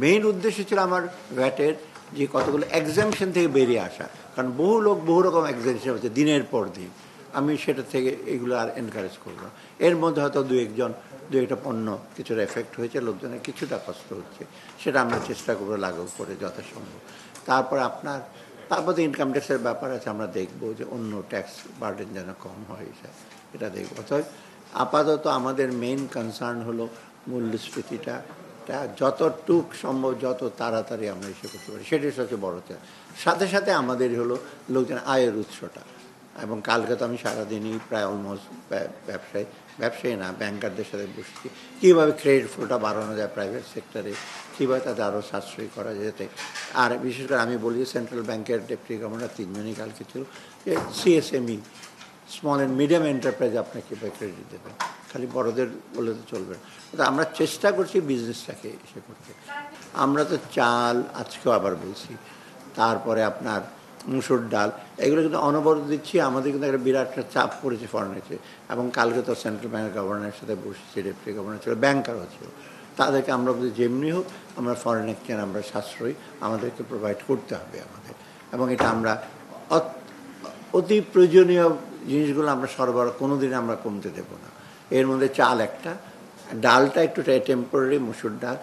Main উদ্দেশ্য ছিল আমার ভ্যাটের যে কতগুলো এক্সামশন থেকে বেরিয়ে আসা, কারণ বহু লোক বহু রকম এক্সামশন হচ্ছে দিনের পর দিন। আমি সেটা থেকে এগুলো আর এনকারেজ করব না। এর মধ্যে হয়তো দু একটা পণ্য কিছুটা এফেক্ট হয়েছে, লোকজনের কিছুটা কষ্ট হচ্ছে, সেটা আমরা চেষ্টা করবো লাগু করে যথাসম্ভব। তারপর তো ইনকাম ট্যাক্সের ব্যাপার আছে, আমরা দেখব যে অন্য ট্যাক্স বার্ডেন যেন কম হয়ে যায়, এটা দেখব। অর্থাৎ আপাতত আমাদের মেইন কনসার্ন হলো মূল্যস্ফীতিটা যতটুক সম্ভব যত তাড়াতাড়ি আমরা এসে করতে পারি, সেটাই সবচেয়ে বড়। সাথে সাথে আমাদের হলো লোকজন আয়ের উৎসটা। এবং কালকে তো আমি সারাদিনই প্রায় অলমোস্ট ব্যবসায়ী না, ব্যাংকারদের সাথে বসছি, কীভাবে ক্রেডিট ফ্লোটা বাড়ানো যায় প্রাইভেট সেক্টরে, কীভাবে তাদের আরও সাশ্রয়ী করা যেতে। আর বিশেষ করে আমি বলি সেন্ট্রাল ব্যাংকের ডেপুটি গভর্নর তিনজনই কালকে ছিল, যে সিএসএমই, স্মল অ্যান্ড মিডিয়াম এন্টারপ্রাইজ আপনাকে কীভাবে ক্রেডিট দেবেন, খালি বড়দের বলে তো চলবে না। আমরা চেষ্টা করছি বিজনেসটাকে এসে করতে। আমরা তো চাল, আজকেও আবার বলছি, তারপরে আপনার মুসুর ডাল, এগুলো কিন্তু অনবরত দিচ্ছি। আমাদের কিন্তু একটা বিরাট একটা চাপ পড়েছে ফরেন এক্সচেঞ্জ। এবং কালকে তো সেন্ট্রাল ব্যাংকের গভর্নরের সাথে বসেছি, ডেপুটি গভর্নর ছিল, ব্যাংকারও ছিল, তাদেরকে আমরা বলি যেমনি হোক আমরা ফরেন এক্সচেঞ্জ আমরা সাশ্রয়ী আমাদেরকে প্রোভাইড করতে হবে আমাদের। এবং এটা আমরা অতি প্রয়োজনীয় জিনিসগুলো আমরা সরবরাহ কোনো দিনে আমরা কমতে দেবো না। এর মধ্যে চাল একটা, ডালটা একটু টেম্পোরারি, মুসুর ডাল,